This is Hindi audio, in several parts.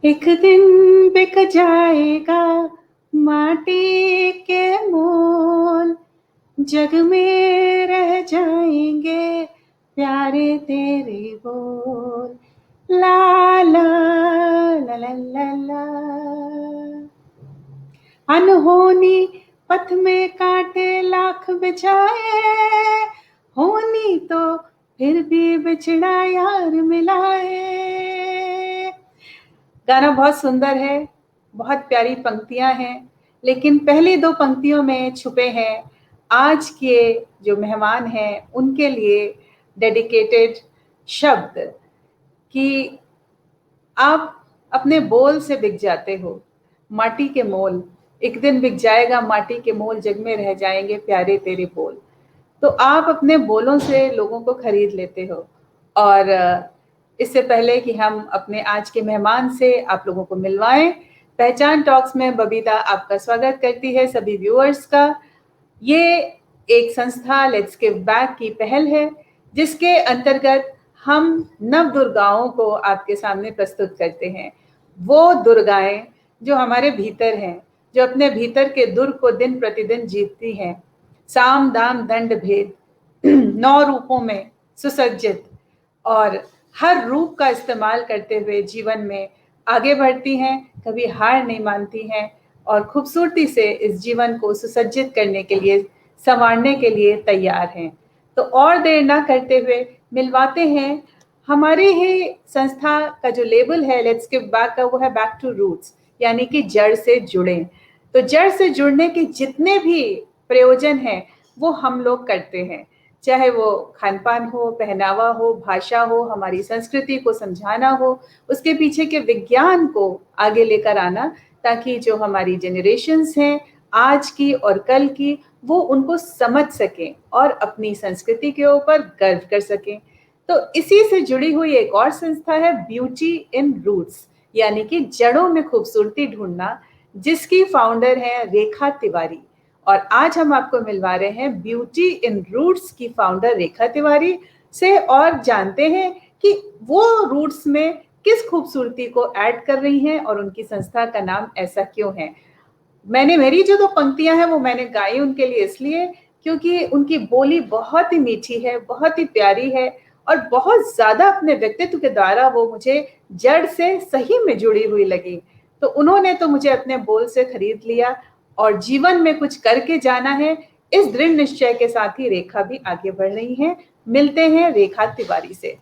एक दिन बिक जाएगा माटी के मोल, जग में रह जाएंगे प्यारे तेरे बोल। ला ला ला ला ला ला। अनहोनी पथ में कांटे लाख बिछाए, होनी तो फिर भी बिछड़ा यार मिलाए। गाना बहुत सुंदर है, बहुत प्यारी पंक्तियां हैं, लेकिन पहली दो पंक्तियों में छुपे हैं आज के जो मेहमान हैं उनके लिए डेडिकेटेड शब्द कि आप अपने बोल से बिक जाते हो, माटी के मोल। एक दिन बिक जाएगा माटी के मोल, जग में रह जाएंगे प्यारे तेरे बोल। तो आप अपने बोलों से लोगों को खरीद लेते हो। और इससे पहले कि हम अपने आज के मेहमान से आप लोगों को मिलवाएं, पहचान टॉक्स में बबीता आपका स्वागत करती है, सभी व्यूअर्स का। ये एक संस्था लेट्स गिव बैक की पहल है, जिसके अंतर्गत हम नव दुर्गाओं को आपके सामने प्रस्तुत करते हैं। वो दुर्गाएं जो हमारे भीतर हैं, जो अपने भीतर के दुर्ग को दिन प्रतिदिन जीतती हैं। साम दाम दंड भेद 9 रूपों में सुसज्जित, और हर रूप का इस्तेमाल करते हुए जीवन में आगे बढ़ती हैं, कभी हार नहीं मानती हैं और खूबसूरती से इस जीवन को सुसज्जित करने के लिए, संवारने के लिए तैयार हैं। तो और देर ना करते हुए मिलवाते हैं, हमारी ही संस्था का जो लेबल है लेट्स गिव बैक का, वो है बैक टू रूट्स, यानी कि जड़ से जुड़ें। तो जड़ से जुड़ने के जितने भी प्रयोजन हैं वो हम लोग करते हैं, चाहे वो खान पान हो, पहनावा हो, भाषा हो, हमारी संस्कृति को समझाना हो, उसके पीछे के विज्ञान को आगे लेकर आना, ताकि जो हमारी जनरेशन्स हैं आज की और कल की, वो उनको समझ सकें और अपनी संस्कृति के ऊपर गर्व कर सकें। तो इसी से जुड़ी हुई एक और संस्था है ब्यूटी इन रूट्स, यानी कि जड़ों में खूबसूरती ढूंढना, जिसकी फाउंडर है रेखा तिवारी। और आज हम आपको मिलवा रहे हैं ब्यूटी इन रूट्स की फाउंडर रेखा तिवारी से, और जानते हैं कि वो रूट्स में किस खूबसूरती को ऐड कर रही हैं और उनकी संस्था का नाम ऐसा क्यों है। मेरी जो दो पंक्तियां हैं वो मैंने गाई उनके लिए इसलिए क्योंकि उनकी बोली बहुत ही मीठी है, बहुत ही प्यारी है, और बहुत ज्यादा अपने व्यक्तित्व के द्वारा वो मुझे जड़ से सही में जुड़ी हुई लगी। तो उन्होंने तो मुझे अपने बोल से खरीद लिया, और जीवन में कुछ करके जाना है, इस दृढ़ निश्चय के साथ ही रेखा भी आगे बढ़ रही हैं। मिलते हैं रेखा तिवारी से।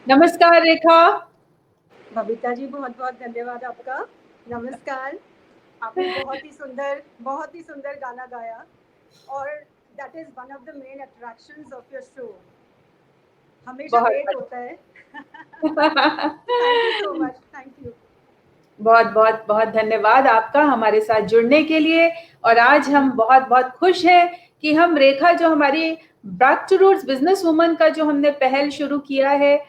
नमस्कार रेखा। बबीता जी, बहुत बहुत धन्यवाद आपका। नमस्कार। आपने बहुत ही सुंदर गाना गाया, और that is one of the main attractions of your show. हमेशा वेट बहुत होता है। Thank you so much, thank you. बहुत बहुत बहुत धन्यवाद आपका हमारे साथ जुड़ने के लिए। और आज हम बहुत बहुत खुश हैं कि हम रेखा, जो हमारी back to roots business woman का जो हमने पहल शुरू किया है,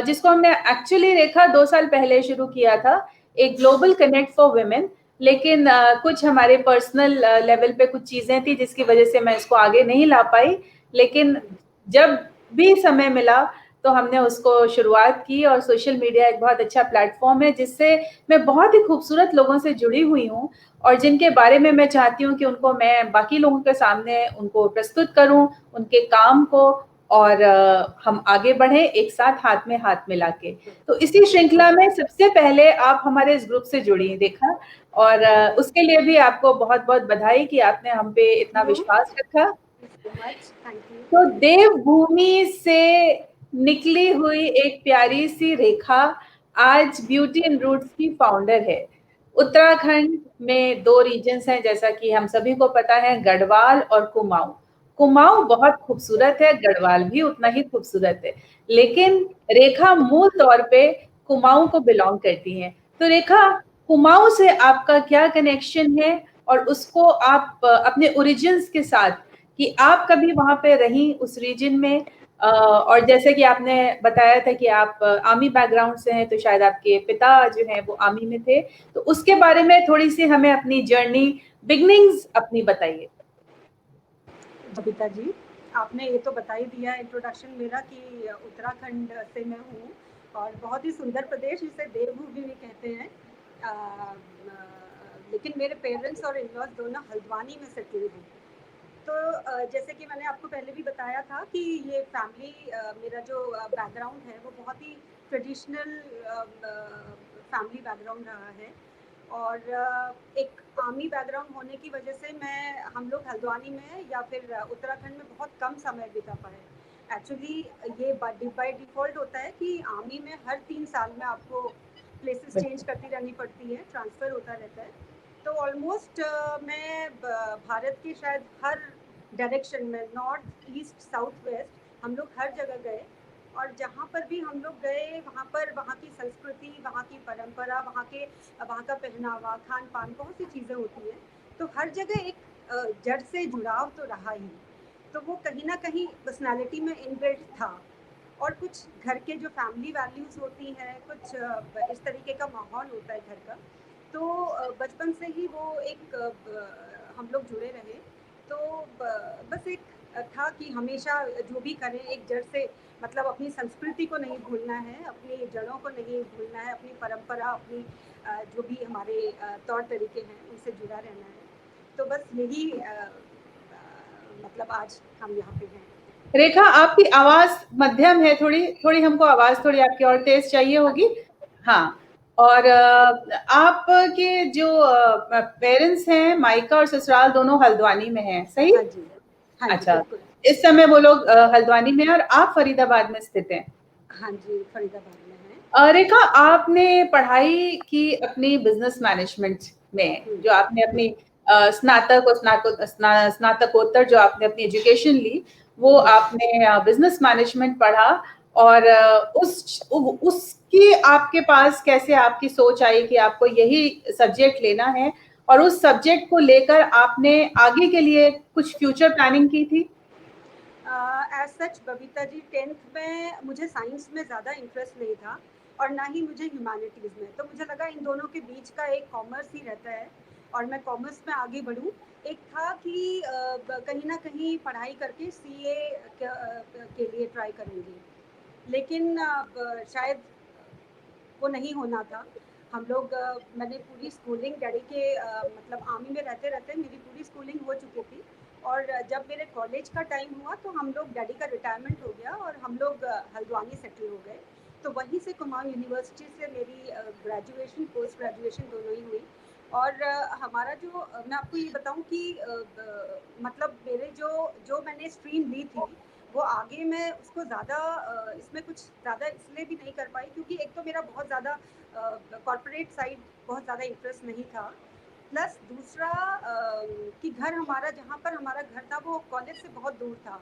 जिसको हमने एक्चुअली रेखा 2 साल पहले शुरू किया था, एक ग्लोबल कनेक्ट फॉर वुमेन। लेकिन कुछ हमारे पर्सनल लेवल पे कुछ चीजें थी जिसकी वजह से मैं इसको आगे नहीं ला पाई। लेकिन जब भी समय मिला तो हमने उसको शुरुआत की, और सोशल मीडिया एक बहुत अच्छा प्लेटफॉर्म है जिससे मैं बहुत ही खूबसूरत लोगों से जुड़ी हुई हूँ, और जिनके बारे में मैं चाहती हूँ कि उनको मैं बाकी लोगों के सामने उनको प्रस्तुत करूँ, उनके काम को, और हम आगे बढ़े एक साथ हाथ में हाथ मिला के। तो इसी श्रृंखला में सबसे पहले आप हमारे इस ग्रुप से जुड़ी देखा, और उसके लिए भी आपको बहुत बहुत बधाई कि आपने हम पे इतना विश्वास रखा। So much, thank you. तो देवभूमि से निकली हुई एक प्यारी सी रेखा आज ब्यूटी एंड रूट्स की फाउंडर है। उत्तराखंड में 2 रीजन्स हैं, जैसा कि हम सभी को पता है, गढ़वाल और कुमाऊं। कुमाऊं बहुत खूबसूरत है, गढ़वाल भी उतना ही खूबसूरत है, लेकिन रेखा मूल तौर पे कुमाऊं को बिलोंग करती हैं। तो रेखा, कुमाऊं से आपका क्या कनेक्शन है, और उसको आप अपने ओरिजिन्स के साथ, कि आप कभी वहां पे रही उस रीजन में, और जैसे कि आपने बताया था कि आप आर्मी बैकग्राउंड से हैं, तो शायद आपके पिता जो हैं वो आर्मी में थे, तो उसके बारे में थोड़ी सी हमें अपनी जर्नी, बिगनिंग्स अपनी बताइए। बबीता जी, आपने ये तो बता ही दिया इंट्रोडक्शन मेरा कि उत्तराखंड से मैं हूँ, और बहुत ही सुंदर प्रदेश, जिसे देवभूमि भी कहते हैं। लेकिन मेरे पेरेंट्स और इन-लॉज दोनों हल्द्वानी में सेटल्ड हैं। तो जैसे कि मैंने आपको पहले भी बताया था कि ये फैमिली, मेरा जो बैकग्राउंड है वो बहुत ही ट्रेडिशनल फैमिली बैकग्राउंड रहा है। और एक आर्मी बैकग्राउंड होने की वजह से हम लोग हल्द्वानी में या फिर उत्तराखंड में बहुत कम समय बिता पाए। एक्चुअली ये बाय डिफ़ॉल्ट होता है कि आर्मी में हर 3 साल में आपको प्लेसेस चेंज करती रहनी पड़ती है, ट्रांसफ़र होता रहता है। तो ऑलमोस्ट मैं भारत के शायद हर डायरेक्शन में, नॉर्थ ईस्ट साउथ वेस्ट, हम लोग हर जगह गए। और जहाँ पर भी हम लोग गए वहाँ पर वहाँ की संस्कृति, वहाँ की परंपरा, वहाँ का पहनावा, खान पान, बहुत सी चीज़ें होती हैं। तो हर जगह एक जड़ से जुड़ाव तो रहा ही। तो वो कहीं ना कहीं पर्सनालिटी में इनबिल्ट था। और कुछ घर के जो फैमिली वैल्यूज़ होती हैं, कुछ इस तरीके का माहौल होता है घर का। तो बचपन से ही वो एक हम लोग जुड़े रहे। तो बस एक था कि हमेशा जो भी करें एक जड़ से, मतलब अपनी संस्कृति को नहीं भूलना है, अपनी जड़ों को नहीं भूलना है, अपनी परंपरा, अपनी जो भी हमारे तौर तरीके हैं उनसे जुड़ा रहना है। तो बस यही मतलब आज हम यहाँ पे हैं। रेखा, आपकी आवाज मध्यम है, थोड़ी थोड़ी हमको आवाज थोड़ी आपकी और तेज चाहिए होगी। हाँ, और आपके जो पेरेंट्स हैं, मायका और ससुराल दोनों हल्द्वानी में हैं, सही? हाँ जी, हाँ जी, अच्छा, बिल्कुल। इस समय वो लोग हल्द्वानी में हैं और आप फरीदाबाद में स्थित हैं। हाँ जी, फरीदाबाद में है। रेखा, आपने पढ़ाई की अपनी बिजनेस मैनेजमेंट में, हुँ, जो आपने हुँ, अपनी स्नातक और स्नातकोत्तर जो आपने अपनी एजुकेशन ली, वो हुँ। आपने बिजनेस मैनेजमेंट पढ़ा। और उसकी आपके पास कैसे आपकी सोच आई कि आपको यही सब्जेक्ट लेना है, और उस सब्जेक्ट को लेकर आपने आगे के लिए कुछ फ्यूचर प्लानिंग की थी? As such Babita ji, 10th में मुझे साइंस में ज़्यादा इंटरेस्ट नहीं था और ना ही मुझे ह्यूमैनिटीज़ में। तो मुझे लगा इन दोनों के बीच का एक कॉमर्स ही रहता है और मैं कॉमर्स में आगे बढ़ूँ। एक था कि कहीं ना कहीं पढ़ाई करके सीए के लिए ट्राई करूँगी। लेकिन शायद वो नहीं होना था। हम लोग मैंने पूरी स्कूलिंग डैडी के मतलब आर्मी में रहते रहते मेरी पूरी स्कूलिंग हो चुकी थी। और जब मेरे कॉलेज का टाइम हुआ तो हम लोग, डैडी का रिटायरमेंट हो गया और हम लोग हल्द्वानी सेटल हो गए। तो वहीं से कुमाऊं यूनिवर्सिटी से मेरी ग्रेजुएशन, पोस्ट ग्रेजुएशन दोनों ही हुई। और हमारा जो मैं आपको ये बताऊं कि मतलब मेरे जो जो मैंने स्ट्रीम ली थी, वो आगे मैं उसको ज़्यादा इसमें कुछ ज़्यादा इसलिए भी नहीं कर पाई क्योंकि एक तो मेरा बहुत ज़्यादा कॉर्पोरेट साइड बहुत ज़्यादा इंटरेस्ट नहीं था। प्लस दूसरा कि घर हमारा, जहाँ पर हमारा घर था वो कॉलेज से बहुत दूर था।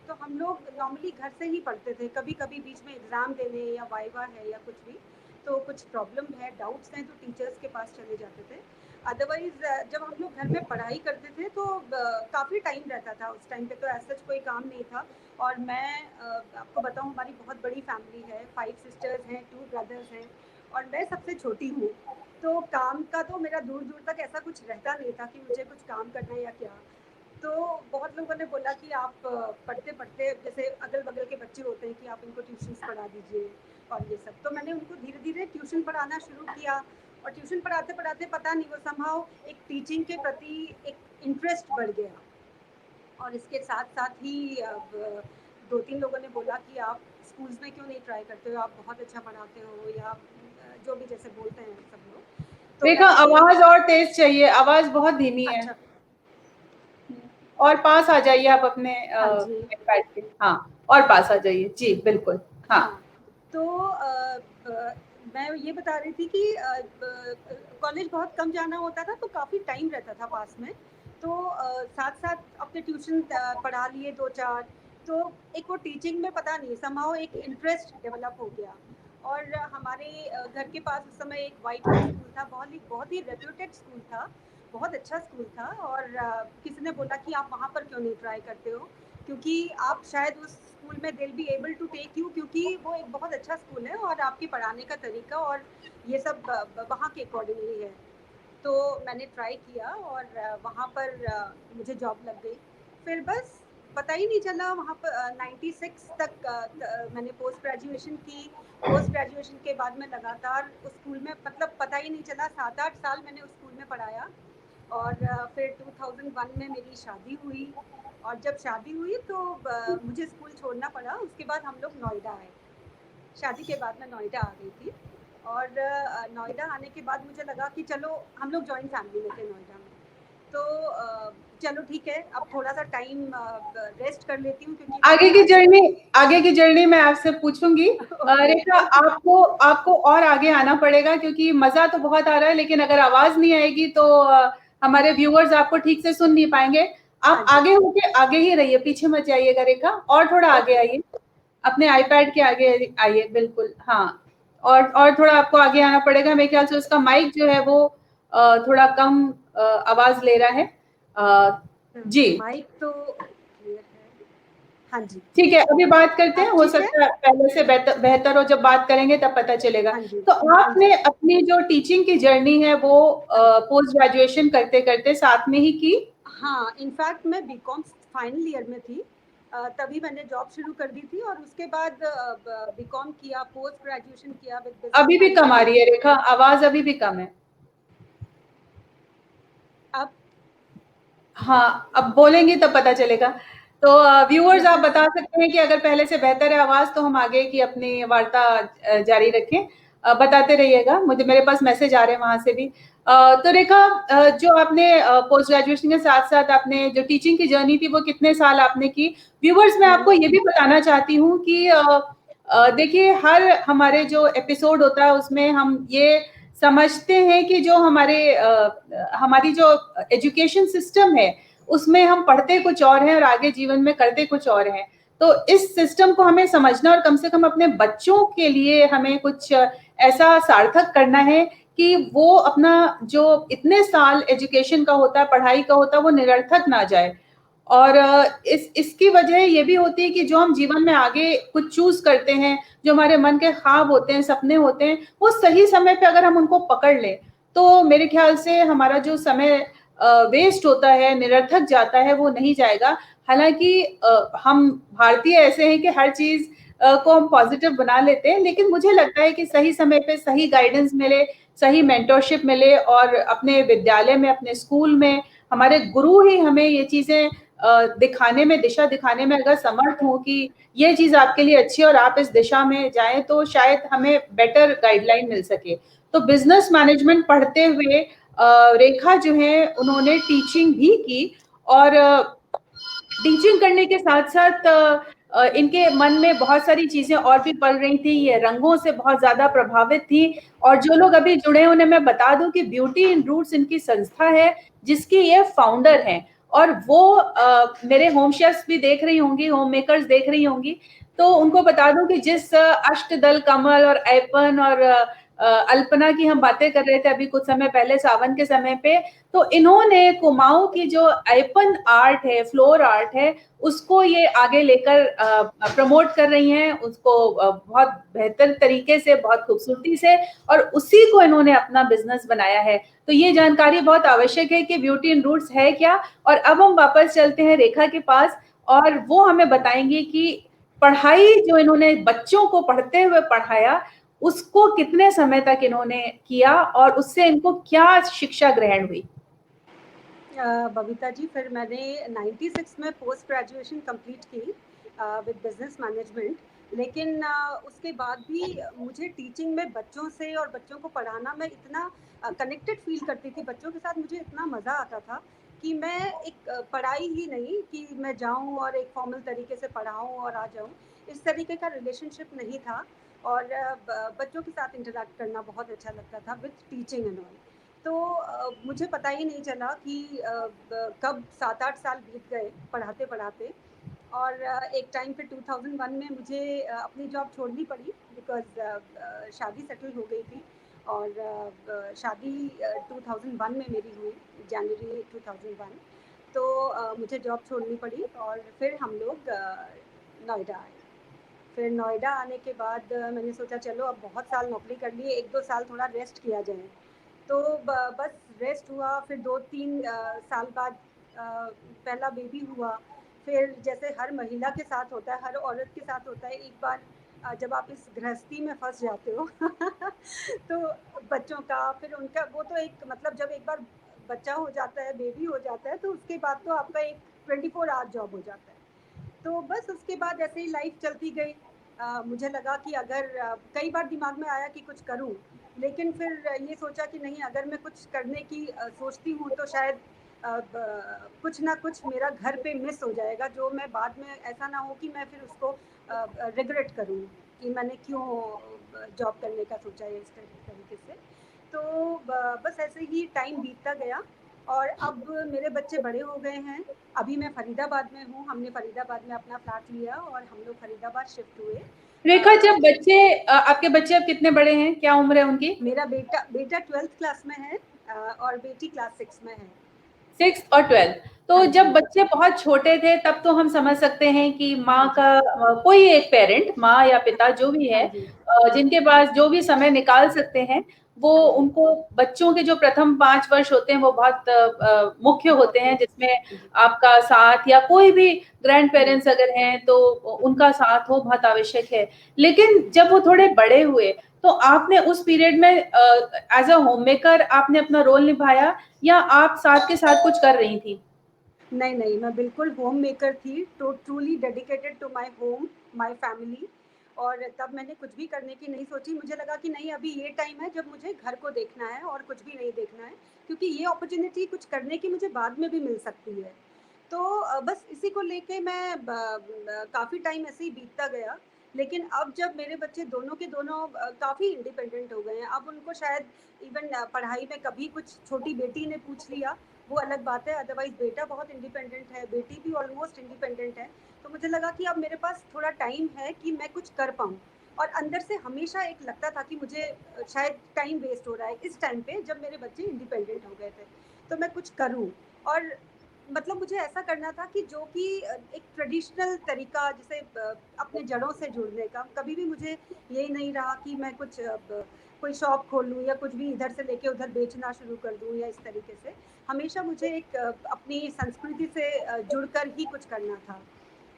तो हम लोग नॉर्मली घर से ही पढ़ते थे। कभी कभी बीच में एग्ज़ाम देने या वाइवा है या कुछ भी, तो कुछ प्रॉब्लम है, डाउट्स हैं, तो टीचर्स के पास चले जाते थे। अदरवाइज जब हम लोग घर में पढ़ाई करते थे तो काफ़ी टाइम रहता था। उस टाइम पे तो ऐसा कोई काम नहीं था। और मैं आपको बताऊं, हमारी बहुत बड़ी फैमिली है, 5 सिस्टर्स हैं, 2 ब्रदर्स हैं और मैं सबसे छोटी हूँ। तो काम का तो मेरा दूर दूर तक ऐसा कुछ रहता नहीं था कि मुझे कुछ काम करना है या क्या। तो बहुत लोगों ने बोला कि आप पढ़ते पढ़ते, जैसे अगल बगल के बच्चे होते हैं, कि आप इनको ट्यूशन्स पढ़ा दीजिए और ये सब। तो मैंने उनको धीरे धीरे ट्यूशन पढ़ाना शुरू किया। और ट्यूशन पढ़ाते पढ़ाते पता नहीं वो समहाउ एक टीचिंग के प्रति एक इंटरेस्ट बढ़ गया। और इसके साथ साथ ही अब 2-3 लोगों ने बोला कि आप स्कूल्स में क्यों नहीं ट्राई करते हो, आप बहुत अच्छा पढ़ाते हो, या जो भी जैसे बोलते हैं सब लोग। तो रेखा, मैंने, आवाज और तेज चाहिए, आवाज बहुत धीमी है। अच्छा, और पास आ जाइए आप अपने हाँ जी, पैड के। हाँ, और पास आ जाइए जी, बिल्कुल। हाँ। हाँ। तो मैं ये बता रही थी कि कॉलेज बहुत कम जाना होता था तो काफ़ी टाइम रहता था पास में। तो साथ-साथ अपने ट्यूशन पढ़ा लिए 2-4। तो एक वो टीचिंग में पता नहीं समहाउ एक इंटरेस्ट डेवलप हो गया। और हमारे घर के पास उस समय एक व्हाइट हाउस स्कूल था, बहुत ही रेप्यूटेड स्कूल था, बहुत अच्छा स्कूल था। और किसी ने बोला कि आप वहाँ पर क्यों नहीं ट्राई करते हो? क्योंकि आप शायद उस स्कूल में they be able to take you, क्योंकि वो एक बहुत अच्छा स्कूल है और आपके पढ़ाने का तरीका और ये सब वहाँ के अकॉर्डिंगली है। तो मैंने ट्राई किया और वहाँ पर मुझे जॉब लग गई। फिर बस पता ही नहीं चला वहाँ पर 96 तक मैंने पोस्ट ग्रेजुएशन की। पोस्ट ग्रेजुएशन के बाद मैं लगातार उस स्कूल में, मतलब पता ही नहीं चला 7-8 साल मैंने उस स्कूल में पढ़ाया। और फिर 2001 में मेरी शादी हुई, और जब शादी हुई तो मुझे स्कूल छोड़ना पड़ा। उसके बाद हम लोग नोएडा आए। शादी के बाद मैं नोएडा आ गई थी, और नोएडा आने के बाद मुझे लगा कि चलो, हम लोग जॉइंट फैमिली में थे नोएडा में, तो चलो ठीक है, अब थोड़ा सा टाइम रेस्ट कर लेती हूँ, क्योंकि आगे की जर्नी मैं आपसे पूछूंगी। रेखा, आपको और आगे आना पड़ेगा, क्योंकि मजा तो बहुत आ रहा है, लेकिन अगर आवाज नहीं आएगी तो हमारे व्यूअर्स आपको ठीक से सुन नहीं पाएंगे। आप आगे होके आगे ही रहिए, पीछे मत जाइएगा रेखा, और थोड़ा आगे आइए, अपने आईपैड के आगे आइए, बिल्कुल, हाँ। और थोड़ा आपको आगे आना पड़ेगा, मेरे ख्याल से उसका माइक जो है वो थोड़ा कम आवाज ले रहा है। जी, माइक तो क्लियर है। हाँ जी, ठीक है, अभी बात करते हैं, हो सकता है पहले से बेहतर हो, जब बात करेंगे तब पता चलेगा। तो आपने अपनी जो टीचिंग की जर्नी है वो पोस्ट ग्रेजुएशन करते करते साथ में ही की? हाँ, इनफैक्ट मैं बीकॉम फाइनल ईयर में थी, तभी मैंने जॉब शुरू कर दी थी, और उसके बाद बीकॉम किया, पोस्ट ग्रेजुएशन किया विद बिजनेस। अभी भी कम आ रही है रेखा, आवाज अभी भी कम है। अब हाँ, अब बोलेंगे तब पता चलेगा। तो व्यूअर्स आप बता सकते हैं कि अगर पहले से बेहतर है आवाज, तो हम आगे की अपनी वार्ता जारी रखें। बताते रहिएगा, मेरे पास मैसेज आ रहे हैं वहां से भी। तो रेखा, जो आपने पोस्ट ग्रेजुएशन के साथ साथ आपने जो टीचिंग की जर्नी थी वो कितने साल आपने की? व्यूअर्स, मैं आपको ये भी बताना चाहती हूँ कि देखिए, हर हमारे जो एपिसोड होता है उसमें हम ये समझते हैं कि जो हमारी जो एजुकेशन सिस्टम है उसमें हम पढ़ते कुछ और हैं और आगे जीवन में करते कुछ और हैं। तो इस सिस्टम को हमें समझना, और कम से कम अपने बच्चों के लिए हमें कुछ ऐसा सार्थक करना है कि वो अपना जो इतने साल एजुकेशन का होता है, पढ़ाई का होता है, वो निरर्थक ना जाए। और इसकी वजह ये भी होती है कि जो हम जीवन में आगे कुछ चूज करते हैं, जो हमारे मन के ख्वाब होते हैं, सपने होते हैं, वो सही समय पे अगर हम उनको पकड़ लें तो मेरे ख्याल से हमारा जो समय वेस्ट होता है, निरर्थक जाता है, वो नहीं जाएगा। हालांकि हम भारतीय ऐसे हैं कि हर चीज को हम पॉजिटिव बना लेते हैं, लेकिन मुझे लगता है कि सही समय पे सही गाइडेंस मिले, सही मेंटरशिप मिले, और अपने विद्यालय में, अपने स्कूल में हमारे गुरु ही हमें ये चीजें दिखाने में, दिशा दिखाने में अगर समर्थ हो कि ये चीज आपके लिए अच्छी है और आप इस दिशा में जाएं, तो शायद हमें बेटर गाइडलाइन मिल सके। तो बिजनेस मैनेजमेंट पढ़ते हुए रेखा जो है उन्होंने टीचिंग भी की, और टीचिंग करने के साथ साथ इनके मन में बहुत सारी चीजें और भी पल रही थी। ये रंगों से बहुत ज्यादा प्रभावित थी, और जो लोग अभी जुड़े हैं उन्हें मैं बता दूं कि ब्यूटी इन रूट्स इनकी संस्था है, जिसकी ये फाउंडर हैं। और वो मेरे होम शेफ्स भी देख रही होंगी, होम मेकर्स देख रही होंगी, तो उनको बता दूं कि जिस अष्टदल कमल और ऐपन और अल्पना की हम बातें कर रहे थे अभी कुछ समय पहले, सावन के समय पे, तो इन्होंने कुमाऊं की जो ऐपन आर्ट है, फ्लोर आर्ट है, उसको ये आगे लेकर प्रमोट कर रही हैं, उसको बहुत बेहतर तरीके से, बहुत खूबसूरती से, और उसी को इन्होंने अपना बिजनेस बनाया है। तो ये जानकारी बहुत आवश्यक है कि ब्यूटी इन रूट्स है क्या। और अब हम वापस चलते हैं रेखा के पास, और वो हमें बताएंगे कि पढ़ाई जो इन्होंने बच्चों को पढ़ते हुए पढ़ाया, उसको कितने समय तक इन्होंने किया, और उससे इनको क्या शिक्षा ग्रहण हुई। बबीता जी, फिर मैंने 96 में पोस्ट ग्रेजुएशन कंप्लीट की विद बिजनेस मैनेजमेंट, लेकिन उसके बाद भी मुझे टीचिंग में बच्चों से और बच्चों को पढ़ाना में इतना कनेक्टेड फील करती थी, बच्चों के साथ मुझे इतना मज़ा आता था कि मैं एक पढ़ाई ही नहीं कि मैं जाऊं और एक फॉर्मल तरीके से पढ़ाऊं और आ जाऊं, इस तरीके का रिलेशनशिप नहीं था। और बच्चों के साथ इंटरेक्ट करना बहुत अच्छा लगता था विद टीचिंग एंड ऑल। तो मुझे पता ही नहीं चला कि कब 7-8 साल बीत गए पढ़ाते पढ़ाते। और एक टाइम पे 2001 में मुझे अपनी जॉब छोड़नी पड़ी, बिकॉज शादी सेटल हो गई थी। और शादी 2001 में मेरी हुई, जनवरी 2001। तो मुझे जॉब छोड़नी पड़ी, और फिर हम लोग नोएडा आए। फिर नोएडा आने के बाद मैंने सोचा चलो अब बहुत साल नौकरी कर ली, 1-2 साल थोड़ा रेस्ट किया जाए। तो बस रेस्ट हुआ। फिर 2-3 साल बाद पहला बेबी हुआ। फिर जैसे हर महिला के साथ होता है, हर औरत के साथ होता है, एक बार जब आप इस गृहस्थी में फंस जाते हो तो बच्चों का फिर उनका वो तो एक मतलब जब एक बार बच्चा हो जाता है, बेबी हो जाता है, तो उसके बाद तो आपका एक 24 आवर जॉब हो जाता है। तो बस उसके बाद ऐसे ही लाइफ चलती गई। मुझे लगा कि अगर कई बार दिमाग में आया कि कुछ करूं, लेकिन फिर ये सोचा कि नहीं, अगर मैं कुछ करने की सोचती हूँ तो शायद कुछ ना कुछ मेरा घर पे मिस हो जाएगा, जो मैं बाद में ऐसा ना हो कि मैं फिर उसको रिग्रेट करूँ कि मैंने क्यों जॉब करने का सोचा है इस तरीके से। तो बस ऐसे ही टाइम बीतता गया और अब मेरे बच्चे बड़े हो गए हैं। अभी मैं फरीदाबाद में हूँ, हमने फरीदाबाद में अपना फ्लैट लिया और हम लोग फरीदाबाद शिफ्ट हुए। रेखा, जब बच्चे आपके बच्चे अब कितने बड़े हैं, क्या उम्र है उनकी? मेरा बेटा 12th क्लास में है और बेटी क्लास 6 में है। 6 और 12। तो हाँ जब जी। बच्चे बहुत छोटे थे तब तो हम समझ सकते हैं कि हाँ माँ जी। का कोई एक पेरेंट, माँ या पिता जो भी हाँ है, जी। जिनके पास जो भी समय निकाल सकते हैं, वो हाँ जी। उनको बच्चों के जो प्रथम 5 वर्ष होते हैं वो बहुत मुख्य होते बहुत हैं, जिसमें जी। आपका साथ या कोई भी ग्रैंड हम्म, पेरेंट्स अगर हैं तो उनका साथ हो बहुत आवश्यक है। लेकिन जब वो थोड़े बड़े हुए तो आपने उस पीरियड में एज अ होममेकर आपने अपना रोल निभाया या आप साथ के साथ कुछ कर रही थी? नहीं नहीं, मैं बिल्कुल होम मेकर थी, तो truly dedicated to my home, my family. और तब मैंने कुछ भी करने की नहीं सोची। मुझे लगा कि नहीं, अभी ये टाइम है जब मुझे घर को देखना है और कुछ भी नहीं देखना है, क्योंकि ये अपॉर्चुनिटी कुछ करने की मुझे बाद में भी मिल सकती है। तो बस इसी को लेके मैं काफ़ी टाइम ऐसे ही बीतता गया। लेकिन अब जब मेरे बच्चे दोनों के दोनों काफ़ी इंडिपेंडेंट हो गए हैं, अब उनको शायद इवन पढ़ाई में कभी कुछ छोटी बेटी ने पूछ लिया, वो अलग बात है, अदरवाइज़ बेटा बहुत इंडिपेंडेंट है, बेटी भी ऑलमोस्ट इंडिपेंडेंट है। तो मुझे लगा कि अब मेरे पास थोड़ा टाइम है कि मैं कुछ कर पाऊँ। और अंदर से हमेशा एक लगता था कि मुझे शायद टाइम वेस्ट हो रहा है इस टाइम पे जब मेरे बच्चे इंडिपेंडेंट हो गए थे, तो मैं कुछ करूँ। और मतलब मुझे ऐसा करना था कि जो कि एक ट्रेडिशनल तरीका, जैसे अपने जड़ों से जुड़ने का। कभी भी मुझे यही नहीं रहा कि मैं कुछ कोई शॉप खोलूँ या कुछ भी इधर से लेके उधर बेचना शुरू कर दूँ या इस तरीके से। हमेशा मुझे एक अपनी संस्कृति से जुड़कर ही कुछ करना था।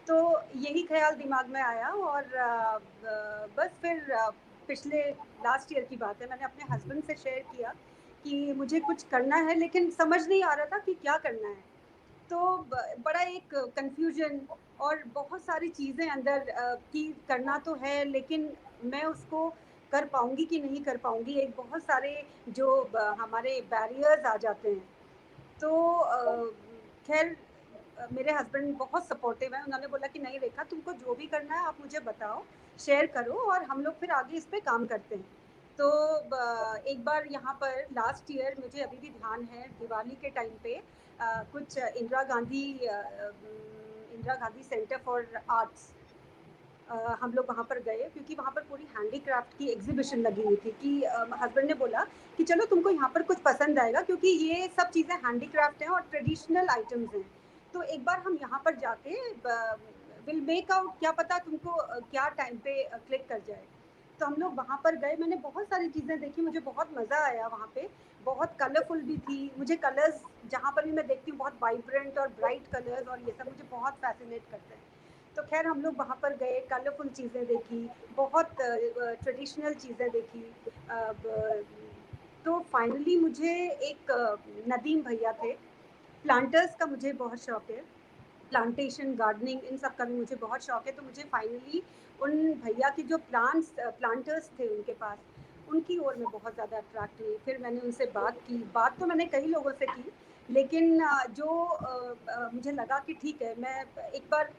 तो यही ख़्याल दिमाग में आया और बस फिर पिछले लास्ट ईयर की बात है, मैंने अपने हस्बैंड से शेयर किया कि मुझे कुछ करना है, लेकिन समझ नहीं आ रहा था कि क्या करना है। तो बड़ा एक कन्फ्यूजन और बहुत सारी चीज़ें अंदर कि करना तो है, लेकिन मैं उसको कर पाऊंगी कि नहीं कर पाऊंगी, एक बहुत सारे जो हमारे बैरियर्स आ जाते हैं। तो खैर मेरे हस्बैंड बहुत सपोर्टिव हैं, उन्होंने बोला कि नहीं रेखा, तुमको जो भी करना है आप मुझे बताओ, शेयर करो और हम लोग फिर आगे इस पे काम करते हैं। तो एक बार यहाँ पर लास्ट ईयर, मुझे अभी भी ध्यान है, दिवाली के टाइम पे कुछ Indira Gandhi centre for arts, हम लोग वहाँ पर गए, क्योंकि वहाँ पर पूरी हैंडीक्राफ्ट की एग्जीबिशन लगी हुई थी। कि हस्बैंड ने बोला कि चलो तुमको यहाँ पर कुछ पसंद आएगा, क्योंकि ये सब चीज़ें हैंडीक्राफ्ट हैं और ट्रेडिशनल आइटम्स हैं। तो एक बार हम यहाँ पर जाके विल मेक आउट, क्या पता तुमको क्या टाइम पे क्लिक कर जाए। तो हम लोग वहाँ पर गए, मैंने बहुत सारी चीज़ें देखी, मुझे बहुत मज़ा आया वहाँ पे। बहुत कलरफुल भी थी, मुझे कलर्स जहाँ पर भी मैं देखती हूँ बहुत वाइब्रेंट और ब्राइट कलर्स, और ये सब मुझे बहुत फैसिनेट करते हैं। तो खैर हम लोग वहाँ पर गए, कलरफुल चीज़ें देखी, बहुत ट्रेडिशनल चीज़ें देखी। तो फाइनली मुझे एक नदीम भैया थे, प्लांटर्स का मुझे बहुत शौक है, प्लांटेशन गार्डनिंग इन सब का भी मुझे बहुत शौक है। तो मुझे फाइनली उन भैया की जो प्लांटर्स थे उनके पास, उनकी ओर मैं बहुत ज़्यादा अट्रैक्ट हुई। फिर मैंने उनसे बात की, बात तो मैंने कई लोगों से की, लेकिन मुझे लगा कि ठीक है, मैं एक बार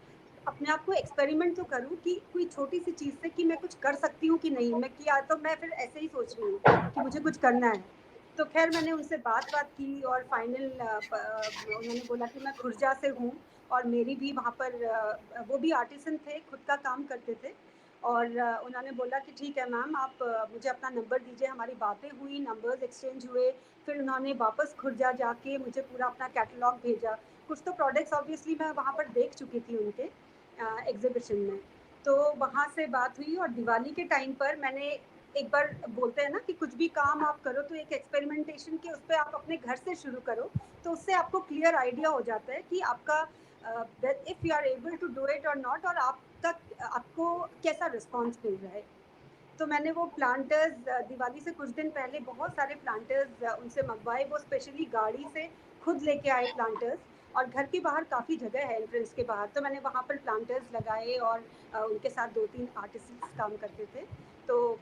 अपने आप को एक्सपेरिमेंट तो करूँ कि कोई छोटी सी चीज़ से कि मैं कुछ कर सकती हूँ कि नहीं। मैं किया तो मैं फिर ऐसे ही सोच रही हूँ कि मुझे कुछ करना है। तो खैर मैंने उनसे बात की और फाइनल उन्होंने बोला कि मैं खुर्जा से हूँ, और मेरी भी वहाँ पर वो भी आर्टिसन थे, खुद का काम करते थे। और उन्होंने बोला कि ठीक है मैम, आप मुझे अपना नंबर दीजिए। हमारी बातें हुई, नंबर्स एक्सचेंज हुए। फिर उन्होंने वापस खुर्जा जाके मुझे पूरा अपना कैटलॉग भेजा। कुछ तो प्रोडक्ट्स ऑब्वियसली मैं वहाँ पर देख चुकी थी उनके एग्जीबिशन में। तो वहाँ से बात हुई और दिवाली के टाइम पर मैंने एक बार, बोलते हैं ना कि कुछ भी काम आप करो तो एक एक्सपेरिमेंटेशन के उस पर आप अपने घर से शुरू करो, तो उससे आपको क्लियर आइडिया हो जाता है कि आपका if you are able to do it और नॉट, और आप तक आपको कैसा रिस्पॉन्स मिल रहा है। तो मैंने वो प्लांटर्स दिवाली से कुछ दिन पहले बहुत सारे प्लांटर्स उनसे मंगवाए, वो स्पेशली गाड़ी से खुद लेके आए प्लांटर्स, और घर के बाहर काफ़ी जगह है एंट्रेंस के बाहर, तो मैंने वहाँ पर प्लांटर्स लगाए और उनके साथ 2-3 आर्टिस्ट काम करते थे, तो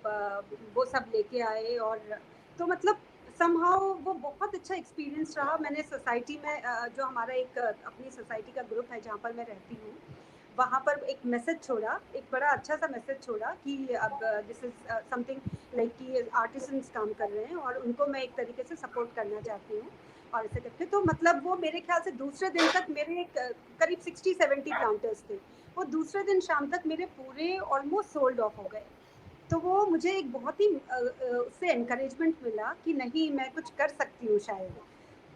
वो सब लेके आए। और तो मतलब समहाउ वो बहुत अच्छा एक्सपीरियंस रहा। मैंने सोसाइटी में जो हमारा एक अपनी सोसाइटी का ग्रुप है जहाँ पर मैं रहती हूँ, वहाँ पर एक मैसेज छोड़ा, एक बड़ा अच्छा सा मैसेज छोड़ा कि अब दिस इज समथिंग लाइक कि आर्टिसंस काम कर रहे हैं और उनको मैं एक तरीके से सपोर्ट करना चाहती हूँ, और ऐसे करके तो मतलब वो मेरे ख्याल से दूसरे दिन तक मेरे करीब 60-70 प्लांटर्स थे, वो दूसरे दिन शाम तक मेरे पूरे ऑलमोस्ट सोल्ड ऑफ हो गए। तो वो मुझे एक बहुत ही उससे एनकरेजमेंट मिला कि नहीं, मैं कुछ कर सकती हूँ शायद।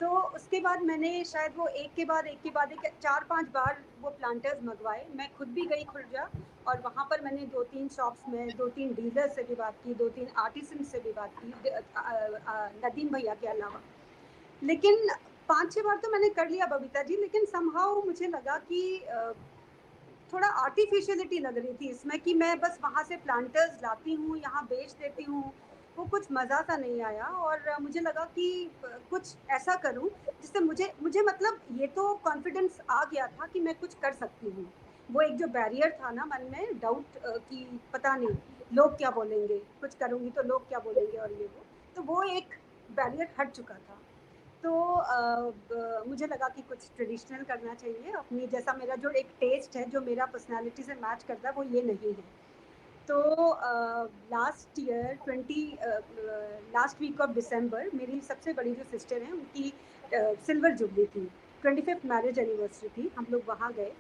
तो उसके बाद मैंने शायद वो एक के बाद एक 4-5 बार वो प्लांटर्स मंगवाए। मैं खुद भी गई खुर्जा, और वहाँ पर मैंने 2-3 शॉप्स में 2-3 डीलर से भी बात की, 2-3 आर्टिसन से भी बात की, नदीम भैया के अलावा। लेकिन 5-6 बार तो मैंने कर लिया बबीता जी, लेकिन समहाउ मुझे लगा कि थोड़ा आर्टिफिशियलिटी लग रही थी इसमें, कि मैं बस वहाँ से प्लांटर्स लाती हूँ, यहाँ बेच देती हूँ, वो कुछ मज़ा सा नहीं आया। और मुझे लगा कि कुछ ऐसा करूँ जिससे मुझे मतलब ये तो कॉन्फिडेंस आ गया था कि मैं कुछ कर सकती हूँ। वो एक जो बैरियर था ना मन में, डाउट कि पता नहीं लोग क्या बोलेंगे, कुछ करूँगी तो लोग क्या बोलेंगे और ये वो एक बैरियर हट चुका था। तो मुझे लगा कि कुछ ट्रेडिशनल करना चाहिए अपनी, जैसा मेरा जो एक टेस्ट है, जो मेरा पर्सनालिटी से मैच करता है, वो ये नहीं है। तो last year last week of December मेरी सबसे बड़ी जो सिस्टर है उनकी सिल्वर जुबली थी, 25th मैरिज एनिवर्सरी थी। हम लोग वहाँ गए,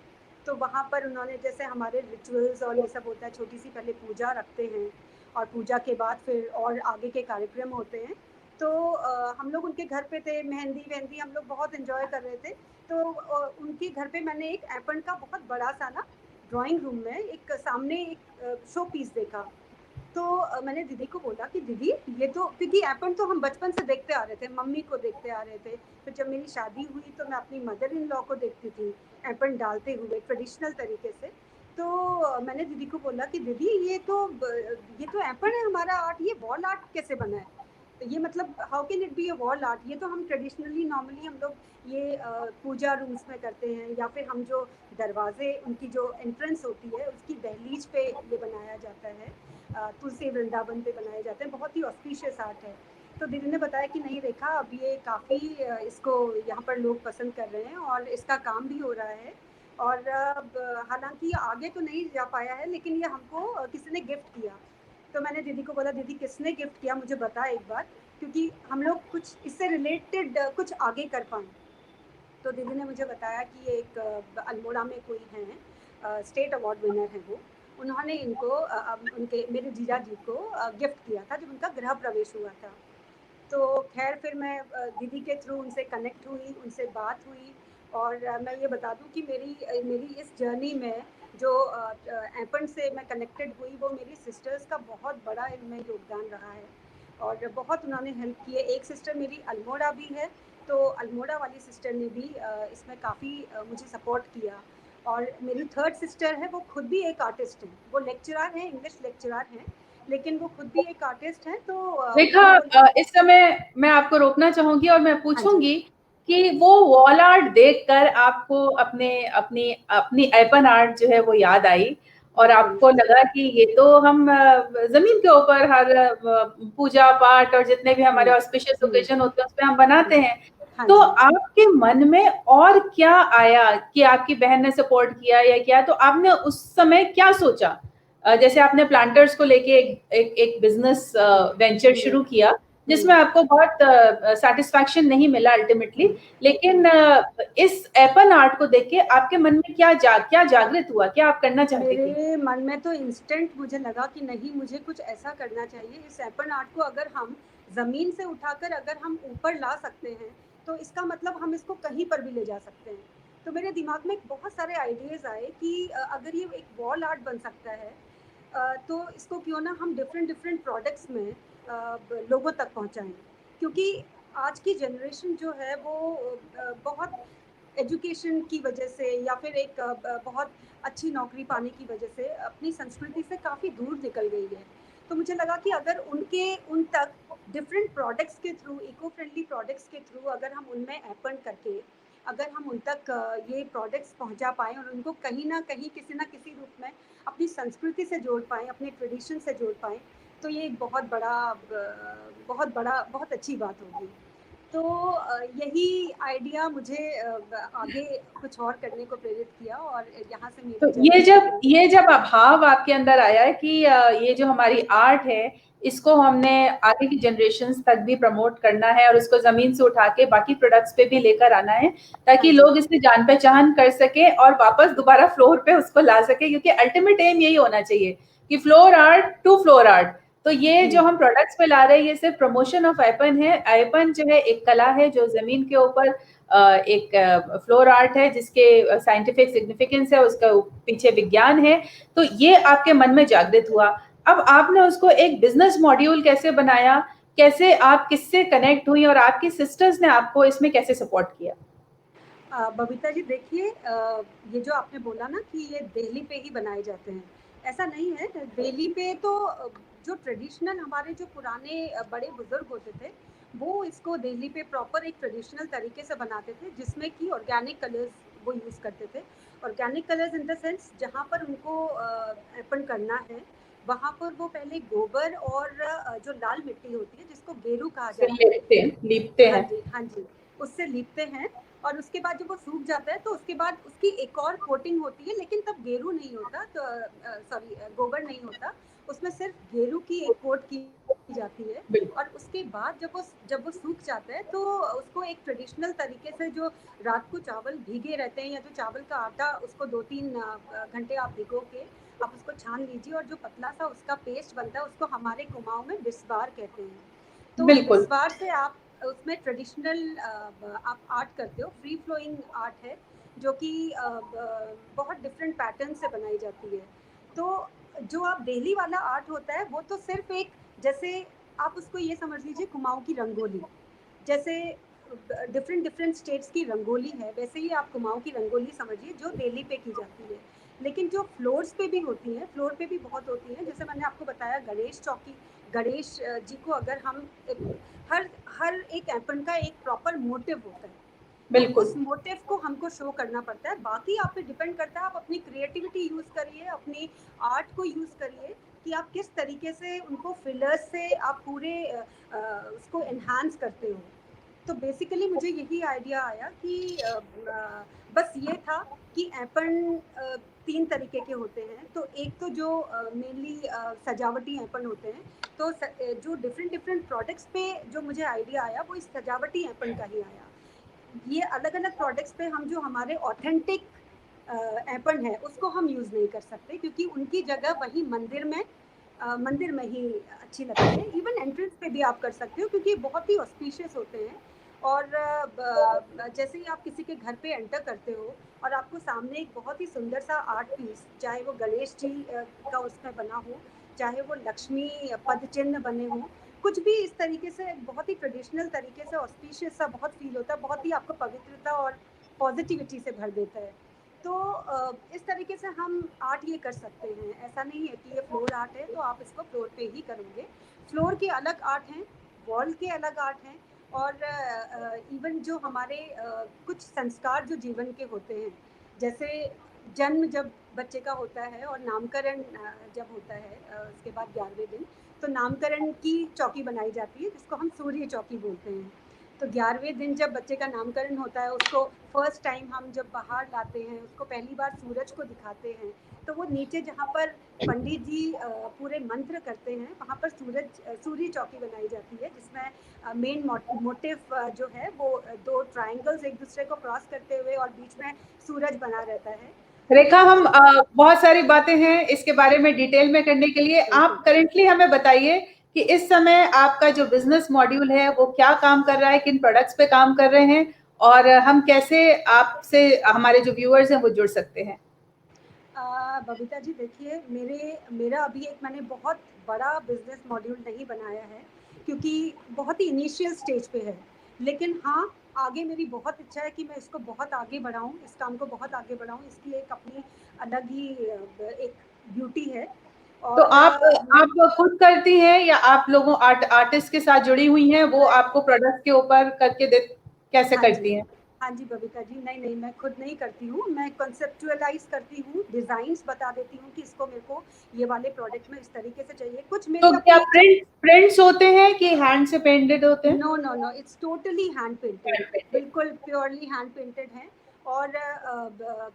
तो वहाँ पर उन्होंने जैसे हमारे रिचुअल्स और ये सब होता है, छोटी सी पहले पूजा रखते हैं और पूजा के बाद फिर और आगे के कार्यक्रम होते हैं। तो हम लोग उनके घर पे थे, मेहंदी वहंदी हम लोग बहुत एंजॉय कर रहे थे। तो उनके घर पे मैंने एक एपन का बहुत बड़ा सा ना ड्राइंग रूम में एक सामने एक शो पीस देखा। तो मैंने दीदी को बोला कि दीदी ये तो, क्योंकि एपन तो हम बचपन से देखते आ रहे थे, मम्मी को देखते आ रहे थे, फिर जब मेरी शादी हुई तो मैं अपनी मदर इन लॉ को देखती थी एपन डालते हुए ट्रेडिशनल तरीके से। तो मैंने दीदी को बोला कि दीदी ये तो एपन है हमारा आर्ट, ये वॉल आर्ट कैसे बना है? तो ये मतलब how can it be a wall art? ये तो हम ट्रेडिशनली नॉर्मली हम लोग ये पूजा रूम्स में करते हैं, या फिर हम जो दरवाजे उनकी जो एंट्रेंस होती है उसकी दहलीज पे ये बनाया जाता है, तुलसी वृंदावन पे बनाए जाते हैं, बहुत ही ऑस्पिशियस आर्ट है। तो दीदी ने बताया कि नहीं रेखा, अब ये काफ़ी इसको यहाँ पर लोग पसंद कर रहे हैं और इसका काम भी हो रहा है। और हालांकि आगे तो नहीं जा पाया है, लेकिन ये हमको किसी ने गिफ्ट किया। तो मैंने दीदी को बोला दीदी किसने गिफ्ट किया, मुझे बता एक बार, क्योंकि हम लोग कुछ इससे रिलेटेड कुछ आगे कर पाएँ। तो दीदी ने मुझे बताया कि ये एक अल्मोड़ा में कोई हैं, स्टेट अवार्ड विनर हैं वो, उन्होंने इनको उनके मेरे जीजा जी को गिफ्ट किया था जब उनका गृह प्रवेश हुआ था। तो खैर फिर मैं दीदी के थ्रू उनसे कनेक्ट हुई, उनसे बात हुई। और मैं ये बता दूं कि मेरी इस जर्नी में जो एपन से मैं कनेक्टेड हुई, वो मेरी सिस्टर्स का बहुत बड़ा इनमें योगदान रहा है और बहुत उन्होंने हेल्प की है। एक सिस्टर मेरी अल्मोड़ा भी है, तो अल्मोड़ा वाली सिस्टर ने भी इसमें काफ़ी मुझे सपोर्ट किया। और मेरी थर्ड सिस्टर है, वो खुद भी एक आर्टिस्ट है, वो लेक्चरर हैं, इंग्लिश लेक्चरर हैं, लेकिन वो खुद भी एक आर्टिस्ट हैं। तो रेखा, उन्होंने बोला इस समय मैं आपको रोकना चाहूंगी और मैं हाँ जी, पूछूंगी कि वो वॉल आर्ट देखकर आपको अपने अपनी अपनी एपन आर्ट जो है वो याद आई और बिल्कुल। आपको लगा कि ये तो हम जमीन के ऊपर हर पूजा पाठ और जितने भी हमारे ऑस्पिशियस हम्म, ओकेजन होते हैं उसमें हम बनाते हैं। हाँ तो जी। आपके मन में और क्या आया कि आपकी बहन ने सपोर्ट किया या क्या, तो आपने उस समय क्या सोचा? जैसे आपने प्लांटर्स को लेके एक बिजनेस वेंचर हम्म, शुरू किया जिसमें हम्म, आपको बहुत सेटिस्फैक्शन नहीं मिला अल्टीमेटली, लेकिन इस एपन आर्ट को देख के आपके मन में क्या जागृत हुआ, क्या आप करना चाहती थी? मेरे मन में तो इंस्टेंट मुझे लगा कि नहीं, मुझे कुछ ऐसा करना चाहिए। इस एपन आर्ट को अगर हम ज़मीन से उठाकर अगर हम ऊपर ला सकते हैं, तो इसका मतलब हम इसको कहीं पर भी ले जा सकते हैं। तो मेरे दिमाग में बहुत सारे आइडियाज़ आए कि अगर ये एक वॉल आर्ट बन सकता है, तो इसको क्यों ना हम डिफरेंट डिफरेंट प्रोडक्ट्स में लोगों तक पहुंचाएं। क्योंकि आज की जनरेशन जो है वो बहुत एजुकेशन की वजह से या फिर एक बहुत अच्छी नौकरी पाने की वजह से अपनी संस्कृति से काफ़ी दूर निकल गई है। तो मुझे लगा कि अगर उन तक डिफरेंट प्रोडक्ट्स के थ्रू, इको फ्रेंडली प्रोडक्ट्स के थ्रू अगर हम उनमें ऐड करके अगर हम उन तक ये प्रोडक्ट्स पहुंचा पाएँ और उनको कहीं ना कहीं किसी ना किसी रूप में अपनी संस्कृति से जोड़ पाएँ, अपने ट्रेडिशन से जोड़ पाएँ, तो ये एक बहुत अच्छी बात होगी। तो यही आइडिया मुझे आगे कुछ और करने को प्रेरित किया और यहाँ से तो मेरी जर्नी ये जब भाव आपके अंदर आया है कि ये जो हमारी आर्ट है इसको हमने आगे की जनरेशन्स तक भी प्रमोट करना है और इसको जमीन से उठा के बाकी प्रोडक्ट्स पे भी लेकर आना है ताकि हाँ जी, लोग इससे जान पहचान कर सके और वापस दोबारा फ्लोर पे उसको ला सके, क्योंकि अल्टीमेट एम यही होना चाहिए कि floor art to floor art. तो ये जो हम प्रोडक्ट्स पे ला रहे हैं ये सिर्फ प्रमोशन ऑफ आईपन है। आईपन जो है एक कला है जो जमीन के ऊपर एक फ्लोर आर्ट है जिसके साइंटिफिक सिग्निफिकेंस है, उसका पीछे विज्ञान है। तो ये आपके मन में जागृत हुआ। अब आपने उसको एक बिजनेस मॉड्यूल कैसे बनाया, कैसे आप किससे कनेक्ट हुई और आपकी सिस्टर्स ने आपको इसमें कैसे सपोर्ट किया? बबीता जी देखिए, ये जो आपने बोला ना कि ये दिल्ली पे ही बनाए जाते हैं, ऐसा नहीं है। दिल्ली पे तो जो ट्रेडिशनल हमारे जो पुराने बड़े बुजुर्ग होते थे वो इसको दिल्ली पे प्रॉपर एक ट्रेडिशनल तरीके से बनाते थे, जिसमें कि ऑर्गेनिक कलर्स वो यूज़ करते थे। Organic colours in the sense जहाँ पर उनको अर्पण करना है वहाँ पर वो पहले गोबर और जो लाल मिट्टी होती है जिसको गेरू कहा जाता है, लीपते हाँ हैं। जी, हाँ जी, उससे लीपते हैं और उसके बाद जब वो सूख जाता है तो उसके बाद उसकी एक और कोटिंग होती है, लेकिन तब गेरू नहीं होता, तो सॉरी गोबर नहीं होता, उसमें सिर्फ गेरू की एक कोट की जाती है। और उसके बाद जब वो सूख जाता है तो उसको एक ट्रेडिशनल तरीके से, जो रात को चावल भीगे रहते हैं या जो चावल का आटा उसको 2-3 घंटे आप भिगो के आप उसको छान लीजिए और जो पतला सा उसका पेस्ट बनता है उसको हमारे कुमाऊं में बिस्वार कहते हैं। तो बिल्कुल। बिस्वार से आप उसमें ट्रेडिशनल आप आर्ट करते हो, फ्री फ्लोइंग आर्ट है जो कि बहुत डिफरेंट पैटर्न से बनाई जाती है। तो जो आप डेली वाला आर्ट होता है वो तो सिर्फ एक, जैसे आप उसको ये समझ लीजिए कुमाऊं की रंगोली, जैसे डिफरेंट डिफरेंट स्टेट्स की रंगोली है वैसे ही आप कुमाऊं की रंगोली समझिए जो दिल्ली पे की जाती है। लेकिन जो फ्लोर्स पे भी होती हैं, फ्लोर पे भी बहुत होती हैं, जैसे मैंने आपको बताया गणेश चौकी, गणेश जी को अगर हम हर हर एक एपन का एक प्रॉपर मोटिव होता है, तो बिल्कुल। उस मोटिव को हमको शो करना पड़ता है। बाकी आप पे डिपेंड करता है, आप अपनी क्रिएटिविटी यूज करिए, अपनी आर्ट को यूज करिए कि आप किस तरीके से उनको फिलर्स से आप पूरे उसको एनहांस करते हो। तो बेसिकली मुझे यही आइडिया आया कि बस ये था कि एपन 3 तरीके के होते हैं। तो एक तो जो मेनली सजावटी एपन होते हैं, तो जो डिफरेंट डिफरेंट प्रोडक्ट्स पे जो मुझे आइडिया आया वो इस सजावटी एपन का ही आया। ये अलग अलग प्रोडक्ट्स पे हम जो हमारे ऑथेंटिक एपन है उसको हम यूज़ नहीं कर सकते, क्योंकि उनकी जगह वही मंदिर में ही अच्छी लगती है। इवन एंट्रेंस पे भी आप कर सकते हो क्योंकि बहुत ही ऑस्पिशियस होते हैं। और जैसे ही आप किसी के घर पे एंटर करते हो और आपको सामने एक बहुत ही सुंदर सा आर्ट पीस, चाहे वो गणेश जी का उसमें बना हो, चाहे वो लक्ष्मी पद चिन्ह बने हों, कुछ भी इस तरीके से बहुत ही ट्रेडिशनल तरीके से ऑस्पिशियस सा बहुत फील होता है, बहुत ही आपको पवित्रता और पॉजिटिविटी से भर देता है। तो इस तरीके से हम आर्ट ये कर सकते हैं। ऐसा नहीं है कि ये फ्लोर आर्ट है तो आप इसको फ्लोर पे ही करोगे। फ्लोर के अलग आर्ट हैं, वॉल के अलग आर्ट हैं, और इवन जो हमारे कुछ संस्कार जो जीवन के होते हैं, जैसे जन्म जब बच्चे का होता है और नामकरण जब होता है उसके बाद 11वें दिन, तो नामकरण की चौकी बनाई जाती है जिसको हम सूर्य चौकी बोलते हैं। तो 11वें दिन जब बच्चे का नामकरण होता है उसको फर्स्ट टाइम हम जब बाहर लाते हैं, उसको पहली बार सूरज को दिखाते हैं, तो वो नीचे जहाँ पर पंडित जी पूरे मंत्र करते हैं वहाँ पर सूर्य चौकी बनाई जाती है, जिसमें मेन मोटिव जो है वो 2 ट्रायंगल्स एक दूसरे को क्रॉस करते हुए और बीच में सूरज बना रहता है। रेखा, हम बहुत सारी बातें हैं इसके बारे में डिटेल में करने के लिए। आप करेंटली हमें बताइए कि इस समय आपका जो बिजनेस मॉड्यूल है वो क्या काम कर रहा है, किन प्रोडक्ट्स पे काम कर रहे हैं और हम कैसे आपसे, हमारे जो व्यूअर्स हैं वो जुड़ सकते हैं। बबीता जी देखिए, मेरा अभी एक मैंने बहुत बड़ा बिजनेस मॉड्यूल नहीं बनाया है क्योंकि बहुत ही इनिशियल स्टेज पे है। लेकिन हाँ, आगे मेरी बहुत इच्छा है कि मैं इसको बहुत आगे बढ़ाऊँ, इस काम को बहुत आगे बढ़ाऊँ। इसकी एक अपनी अलग ही एक ब्यूटी है। तो और आप खुद करती हैं या आप लोगों आर्टिस्ट के साथ जुड़ी हुई हैं, वो आपको प्रोडक्ट के ऊपर करके दे, कैसे हाँ जी, करती हैं? हाँ जी बबीता जी, नहीं नहीं मैं खुद नहीं करती हूँ, मैं कॉन्सेप्चुअलाइज करती हूँ, डिजाइन्स बता देती हूँ कि इसको मेरे को ये वाले प्रोडक्ट में इस तरीके से चाहिए। कुछ तो मेरी क्या अपनी प्रिंट्स होते हैं कि हैंड से पेंटेड होते हैं? No no no, it's totally hand painted, hand painted. बिल्कुल प्योरली हैंड पेंटेड है। और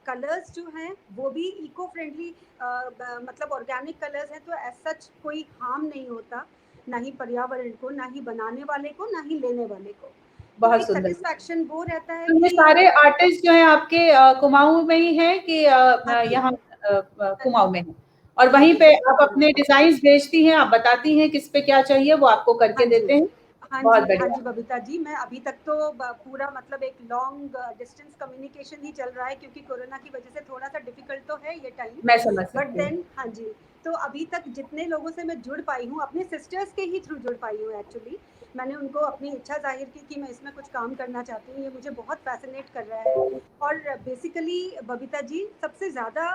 कलर्स जो हैं वो भी इको फ्रेंडली, मतलब ऑर्गेनिक कलर्स हैं, तो एज सच कोई हार्म नहीं होता, ना ही पर्यावरण को, ना ही बनाने वाले को, ना ही लेने वाले को। तो बहुत एक सुंदर। सेटिस्फैक्शन वो रहता है तो ये कि सारे आर्टिस्ट जो हैं आपके कुमाऊं में ही हैं कि हाँ जी, यहाँ हाँ कुमाऊं जी, में हैं? और हाँ वहीं जी, पे बिल्कुल आप अपने कुमाऊं। डिजाइन्स भेजती हैं, आप बताती हैं किस पे क्या चाहिए, वो आपको करके हाँ जी, देते हैं? हाँ बहुत जी, हाँ बढ़िया। जी बबीता जी, मैं अभी तक तो पूरा मतलब एक लॉन्ग डिस्टेंस कम्युनिकेशन ही चल रहा है, क्योंकि कोरोना की वजह से थोड़ा सा डिफिकल्ट तो है ये टाइम। मैं समझ बट सकती हूँ। देन हाँ जी, तो अभी तक जितने लोगों से मैं जुड़ पाई हूँ, अपने सिस्टर्स के ही थ्रू जुड़ पाई हूँ एक्चुअली। मैंने उनको अपनी इच्छा जाहिर की कि मैं इसमें कुछ काम करना चाहती हूँ, ये मुझे बहुत फैसिनेट कर रहा है। और बेसिकली बबीता जी, सबसे ज़्यादा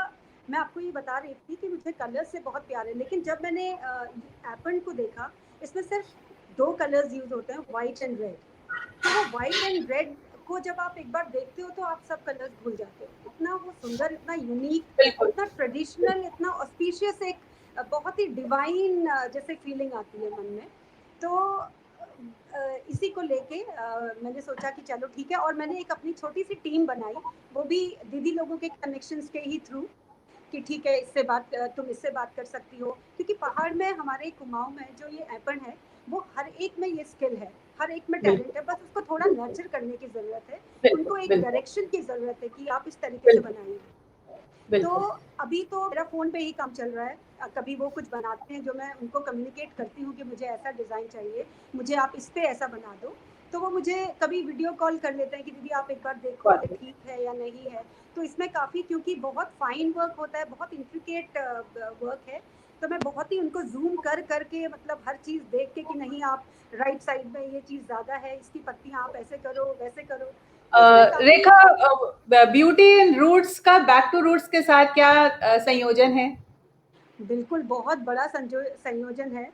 मैं आपको ये बता रही थी कि मुझे कलर्स से बहुत प्यार है, लेकिन जब मैंने एपन को देखा, इसमें सिर्फ दो कलर्स यूज होते हैं, व्हाइट एंड रेड। तो वो व्हाइट एंड रेड को जब आप एक बार देखते हो तो आप सब कलर्स भूल जाते हो। इतना वो सुंदर, इतना यूनिक, बिल्कुल। इतना ट्रेडिशनल, इतना ऑस्पिशियस, एक बहुत ही डिवाइन जैसे फीलिंग आती है मन में। तो इसी को लेके मैंने सोचा कि चलो ठीक है, और मैंने एक अपनी छोटी सी टीम बनाई, वो भी दीदी लोगों के कनेक्शंस के ही थ्रू, कि ठीक है इससे बात, तुम इससे बात कर सकती हो, क्योंकि पहाड़ में हमारे कुमाऊं में जो ये ऐपन है, वो हर एक में ये स्किल है, हर एक में टैलेंट है, बिल्कुल, बस उसको थोड़ा नर्चर करने की जरूरत है। बिल्कुल, उनको एक बिल्कुल, डायरेक्शन की जरूरत है कि आप इस तरीके से बिल्कुल, बनाइए। तो बिल्कुल। अभी तो मेरा फ़ोन पे ही काम चल रहा है। कभी वो कुछ बनाते हैं जो मैं उनको कम्युनिकेट करती हूँ कि मुझे ऐसा डिज़ाइन चाहिए, मुझे आप इस पे ऐसा बना दो। तो वो मुझे कभी वीडियो कॉल कर लेते हैं कि दीदी आप एक बार देखो बहुत ये बढ़िया। ठीक है या नहीं है। तो इसमें काफ़ी, क्योंकि बहुत फाइन वर्क होता है, बहुत इंट्रिकेट वर्क है, तो मैं बहुत ही उनको ज़ूम कर के, मतलब हर चीज़ देख के कि नहीं आप राइट साइड में ये चीज़ ज़्यादा है, इसकी पत्तियाँ आप ऐसे करो, वैसे करो। तो इसमें काफ़ी रेखा, ब्यूटी एंड रूट्स का बैक टू रूट्स के साथ क्या संयोजन है? बिल्कुल, बहुत बड़ा संयोजन है।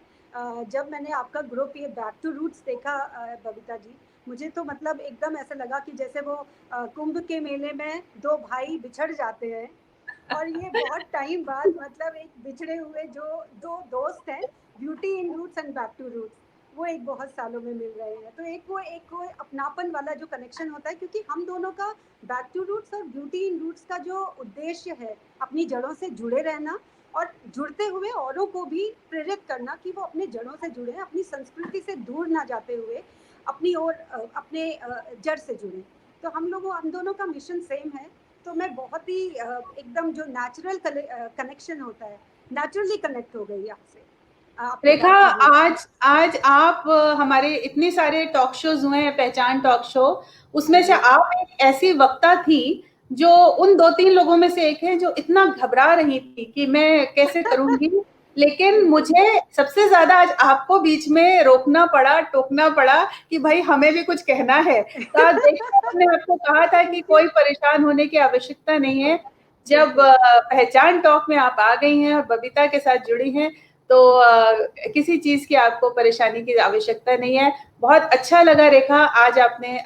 जब मैंने आपका ग्रुप ये बैक टू रूट्स देखा बबीता जी, मुझे तो मतलब एकदम ऐसा लगा कि जैसे वो कुंभ के मेले में 2 भाई बिछड़ जाते हैं, और ये बहुत टाइम बाद मतलब एक बिछड़े हुए जो 2 दोस्त हैं, beauty in roots and back to roots, वो एक बहुत सालों में मिल रहे हैं। तो एक वो अपनापन वाला जो कनेक्शन होता है, क्योंकि हम दोनों का बैक टू रूट्स और ब्यूटी इन रूट्स का जो उद्देश्य है, अपनी जड़ों से जुड़े रहना, और जुड़ते हुए औरों को भी प्रेरित करना कि वो अपने जड़ों से जुड़े, अपनी संस्कृति से दूर ना जाते हुए अपनी ओर अपने जड़ से जुड़े। तो हम दोनों का मिशन सेम है। तो मैं बहुत ही एकदम जो नेचुरल कनेक्शन होता है, नेचुरली कनेक्ट हो गई आपसे, आपके रेखा, बैक टू रूट्स से। आज आज आप हमारे इतने सारे टॉक शोज हुए हैं, पहचान टॉक शो, हाँ उसमें से जी, आप एक ऐसी वक्ता थी जो उन 2-3 लोगों में से एक है जो इतना घबरा रही थी कि मैं कैसे करूँगी, लेकिन बिल्कुल। मुझे सबसे ज़्यादा आज आपको बीच में रोकना पड़ा, टोकना पड़ा कि भई हमें भी कुछ कहना है। तो आज देखिए, हमने आपको कहा था कि थैंक यू। कोई परेशान होने की आवश्यकता नहीं है। बिल्कुल, जब बिल्कुल। पहचान टॉक में आप आ गई हैं और बबीता के साथ जुड़ी हैं, तो किसी चीज की आपको परेशानी की आवश्यकता नहीं है। बहुत अच्छा लगा रेखा, आज आपने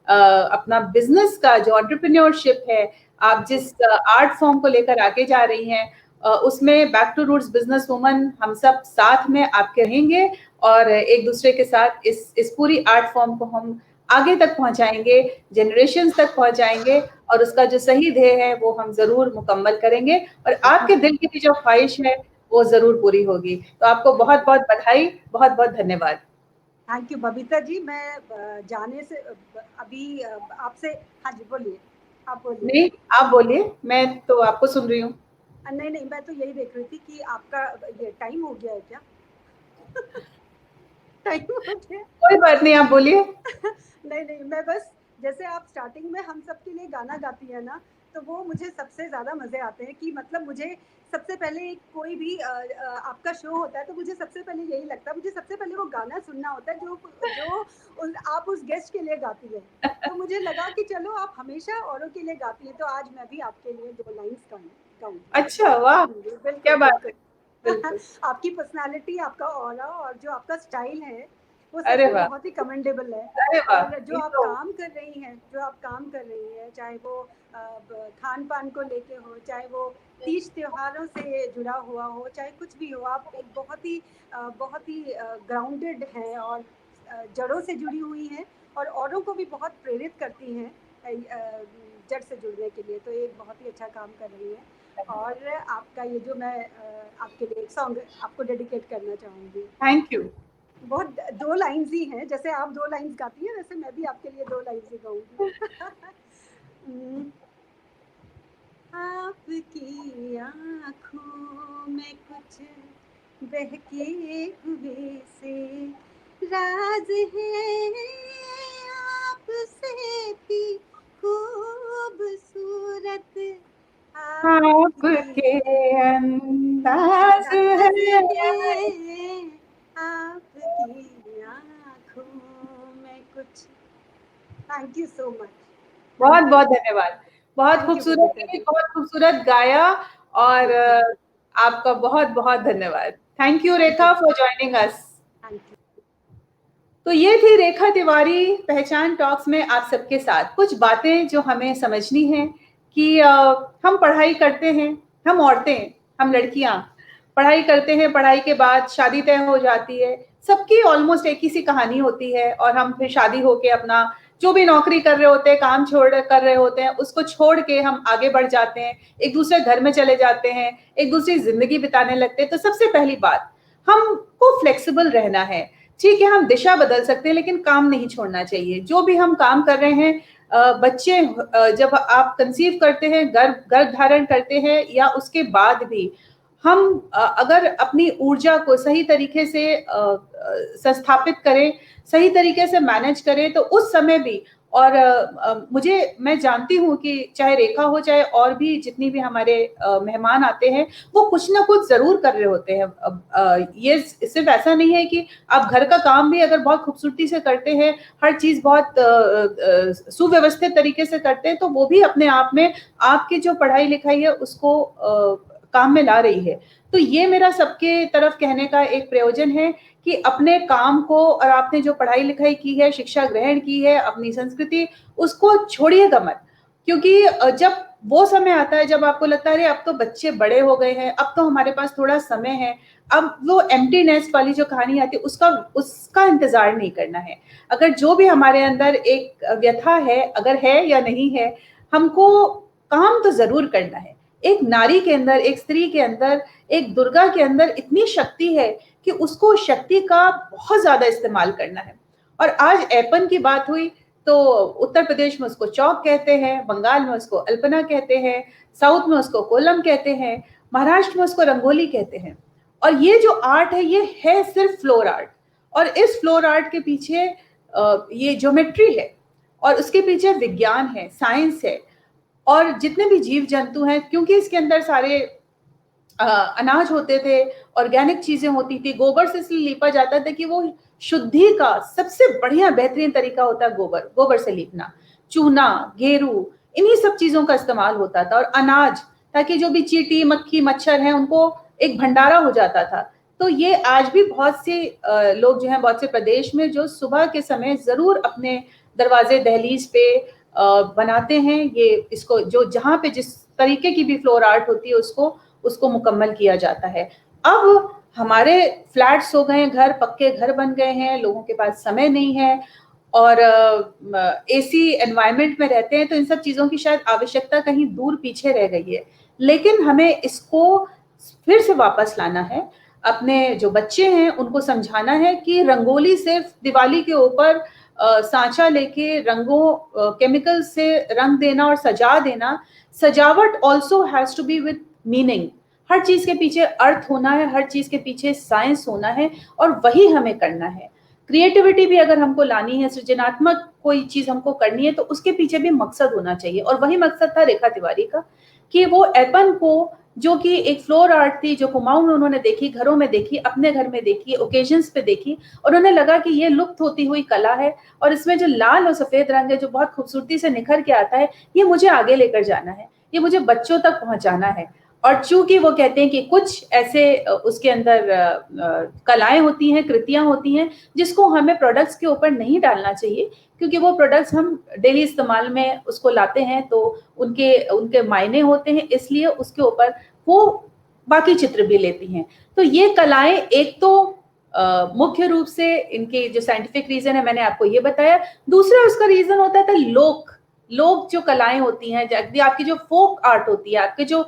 अपना बिजनेस का जो एंटरप्रेन्योरशिप है, हाँ आप जी, जिस आर्ट फॉर्म को लेकर आगे जा रही हैं, उसमें back to roots business woman हम सब साथ में आपके रहेंगे, और एक दूसरे के साथ इस पूरी आर्ट फॉर्म को हम आगे तक पहुंचाएंगे, जनरेशन तक पहुंचाएंगे, और उसका जो सही ध्येय है वो हम जरूर मुकम्मल करेंगे, और आपके बिल्कुल, दिल की भी जो ख्वाहिश है वो जरूर पूरी होगी। तो आपको बहुत बिल्कुल। बहुत बधाई, बहुत बहुत धन्यवाद। Thank you Babita ji. मैं जाने से अभी आपसे, हाँ जी बोलिए, आप बोलिए। नहीं, आप बोलिए, मैं तो आपको सुन रही हूँ। नहीं नहीं, मैं तो यही देख रही थी कि आपका ये टाइम हो गया है क्या? टाइम हो गया। कोई बात नहीं, आप बोलिए। नहीं नहीं, मैं बस, जैसे आप स्टार्टिंग में हम सबके लिए गाना गाती है ना, तो वो मुझे सबसे ज़्यादा मज़े आते हैं कि मतलब मुझे सबसे पहले कोई भी आपका शो होता है तो मुझे सबसे पहले यही लगता है, मुझे सबसे पहले वो गाना सुनना होता है जो आप उस गेस्ट के लिए गाती है। तो मुझे लगा कि चलो आप हमेशा औरों के लिए गाती हैं, तो आज मैं भी आपके लिए 2 लाइन्स गाऊँगी। अच्छा, वाह! क्या बिल्कुल, बात है। बिल्कुल। बिल्कुल। आपकी पर्सनैलिटी, आपका ऑरा और जो आपका स्टाइल है, वो सच अरे में वाह! बहुत ही कमेंडेबल है। अरे वाह! और जो ये आप तो काम कर रही हैं, चाहे वो खान-पान को लेके हो, चाहे वो तीज त्योहारों से जुड़ा हुआ हो, चाहे कुछ भी हो, आप एक बहुत ही ग्राउंडेड हैं और जड़ों से जुड़ी हुई हैं और औरों को भी बहुत प्रेरित करती हैं जड़ से जुड़ने के लिए, तो ये एक बहुत ही अच्छा काम कर रही हैं। और आपका ये जो मैं आपके लिए एक सॉन्ग आपको डेडिकेट करना चाहूँगी। Thank you. बहुत 2 लाइन्स ही हैं, जैसे आप 2 लाइन्स गाती हैं, वैसे मैं भी आपके लिए 2 लाइन्स ही गाऊँगी। आपकी आँखों में कुछ बहके हुए से राज है, आपसे भी खूबसूरत आपके आपकी अंदाज़ अंदाज़ है। है, आपकी आँखों में कुछ। Thank you so much. Thank you. बहुत-बहुत धन्यवाद। बहुत थैंक यू खूबसूरत बबीता गीत, जी। बहुत खूबसूरत गाया और थैंक यू। आपका बहुत-बहुत धन्यवाद। Thank you thank you. Rekha for joining us. Thank you. तो ये थी रेखा तिवारी पहचान टॉक्स में आप सबके साथ। कुछ बातें जो हमें समझनी है कि हम पढ़ाई करते हैं, हम औरतें, हम लड़कियां पढ़ाई करते हैं, पढ़ाई के बाद शादी तय हो जाती है। सबकी ऑलमोस्ट एक ही सी कहानी होती है और हम फिर शादी होके अपना जो भी नौकरी कर रहे होते हैं, काम छोड़ कर रहे होते हैं, उसको छोड़ के हम आगे बढ़ जाते हैं, एक दूसरे घर में चले जाते हैं, एक दूसरी जिंदगी बिताने लगते हैं। तो सबसे पहली बात, हमको फ्लेक्सिबल रहना है। ठीक है, हम दिशा बदल सकते हैं लेकिन काम नहीं छोड़ना चाहिए। जो भी हम काम कर रहे हैं, बच्चे जब आप कंसीव करते हैं, गर्भ धारण करते हैं या उसके बाद भी हम अगर अपनी ऊर्जा को सही तरीके से संस्थापित करें, सही तरीके से मैनेज करें, तो उस समय भी और मैं जानती हूँ कि चाहे रेखा हो, चाहे और भी जितनी भी हमारे मेहमान आते हैं, वो कुछ ना कुछ जरूर कर रहे होते हैं। ये सिर्फ ऐसा नहीं है कि आप घर का काम भी अगर बहुत खूबसूरती से करते हैं, हर चीज बहुत सुव्यवस्थित तरीके से करते हैं, तो वो भी अपने आप में आपकी जो पढ़ाई लिखाई है उसको काम में ला रही है। तो ये मेरा सबके तरफ कहने का एक प्रयोजन है कि अपने काम को और आपने जो पढ़ाई लिखाई की है, शिक्षा ग्रहण की है, अपनी संस्कृति, उसको छोड़िएगा मत। क्योंकि जब वो समय आता है जब आपको लगता है अब तो बच्चे बड़े हो गए हैं, अब तो हमारे पास थोड़ा समय है, अब वो एम्प्टी नेस्ट वाली जो कहानी आती है उसका इंतजार नहीं करना है। अगर जो भी हमारे अंदर एक व्यथा है, अगर है या नहीं है, हमको काम तो जरूर करना है। एक नारी के अंदर, एक स्त्री के अंदर, एक दुर्गा के अंदर इतनी शक्ति है कि उसको शक्ति का बहुत ज्यादा इस्तेमाल करना है। और आज ऐपन की बात हुई तो उत्तर प्रदेश में उसको चौक कहते हैं, बंगाल में उसको अल्पना कहते हैं, साउथ में उसको कोलम कहते हैं, महाराष्ट्र में उसको रंगोली कहते हैं। और ये जो आर्ट है, ये है सिर्फ फ्लोर आर्ट। और इस फ्लोर आर्ट के पीछे ये ज्योमेट्री है और उसके पीछे विज्ञान है, साइंस है। और जितने भी जीव जंतु हैं, क्योंकि इसके अंदर सारे अनाज होते थे, ऑर्गेनिक चीजें होती थी, गोबर से इसलिए लीपा जाता था कि वो शुद्धि का सबसे बढ़िया बेहतरीन तरीका होता है गोबर से लीपना। चूना, गेरू, इन्हीं सब चीजों का इस्तेमाल होता था। और अनाज, ताकि जो भी चींटी, मक्खी, मच्छर हैं, उनको एक भंडारा हो जाता था। तो ये आज भी बहुत से लोग जो हैं, बहुत से प्रदेश में, जो सुबह के समय जरूर अपने दरवाजे, दहलीज पे बनाते हैं। ये इसको जो जहाँ पे जिस तरीके की भी फ्लोर आर्ट होती है उसको मुकम्मल किया जाता है। अब हमारे फ्लैट्स हो गए, घर पक्के घर बन गए हैं, लोगों के पास समय नहीं है और एसी एनवायरनमेंट में रहते हैं, तो इन सब चीजों की शायद आवश्यकता कहीं दूर पीछे रह गई है। लेकिन हमें इसको फिर से वापस लाना है। अपने जो बच्चे हैं उनको समझाना है कि रंगोली सिर्फ दिवाली के ऊपर सांचा लेके रंगों, केमिकल से रंग देना और सजा देना, सजावट also has to be with meaning. हर चीज के पीछे अर्थ होना है, हर चीज के पीछे साइंस होना है और वही हमें करना है। क्रिएटिविटी भी अगर हमको लानी है, सृजनात्मक कोई चीज हमको करनी है, तो उसके पीछे भी मकसद होना चाहिए। और वही मकसद था रेखा तिवारी का, कि वो एपन को, जो कि एक फ्लोर आर्ट थी, जो कुमाऊं में उन्होंने देखी, घरों में देखी, अपने घर में देखी, ओकेजन्स पे देखी, और उन्हें लगा कि ये लुप्त होती हुई कला है, और इसमें जो लाल और सफेद रंग है जो बहुत खूबसूरती से निखर के आता है, ये मुझे आगे लेकर जाना है, ये मुझे बच्चों तक पहुंचाना है। और चूंकि वो कहते हैं कि कुछ ऐसे उसके अंदर कलाएं होती हैं, कृतियां होती हैं, जिसको हमें प्रोडक्ट्स के ऊपर नहीं डालना चाहिए, क्योंकि वो प्रोडक्ट्स हम डेली इस्तेमाल में उसको लाते हैं, तो उनके उनके मायने होते हैं, इसलिए उसके ऊपर वो बाकी चित्र भी लेती हैं। तो ये कलाएं, एक तो मुख्य रूप से इनके जो साइंटिफिक रीजन है मैंने आपको ये बताया, दूसरा उसका रीजन होता था लोक जो कलाएं होती हैं, आपकी जो फोक आर्ट होती है, आपके जो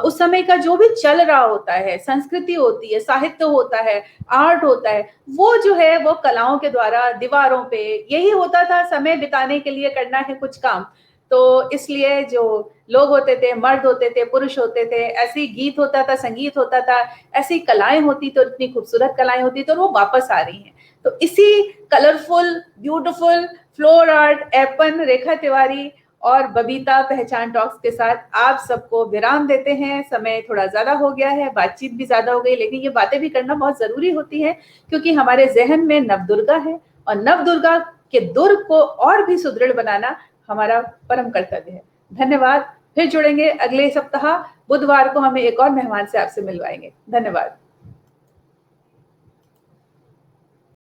उस समय का जो भी चल रहा होता है, संस्कृति होती है, साहित्य होता है, आर्ट होता है, वो जो है वो कलाओं के द्वारा दीवारों पे, यही होता था समय बिताने के लिए, करना है कुछ काम। तो इसलिए जो लोग होते थे, मर्द होते थे, पुरुष होते थे, ऐसी गीत होता था, संगीत होता था, ऐसी कलाएं होती, तो इतनी खूबसूरत कलाएं होती, तो वो वापस आ रही हैं। तो इसी colourful, beautiful floor art, Aipan, Rekha Tiwari और बबीता पहचान टॉक्स के साथ आप सबको विराम देते हैं। समय थोड़ा ज्यादा हो गया है, बातचीत भी ज्यादा हो गई, लेकिन ये बातें भी करना बहुत जरूरी होती है, क्योंकि हमारे जहन में नवदुर्गा है, और नवदुर्गा के दुर्ग को और भी सुदृढ़ बनाना हमारा परम कर्तव्य है। धन्यवाद। फिर जुड़ेंगे अगले सप्ताह बुधवार को, हमें एक और मेहमान से आपसे मिलवाएंगे। धन्यवाद।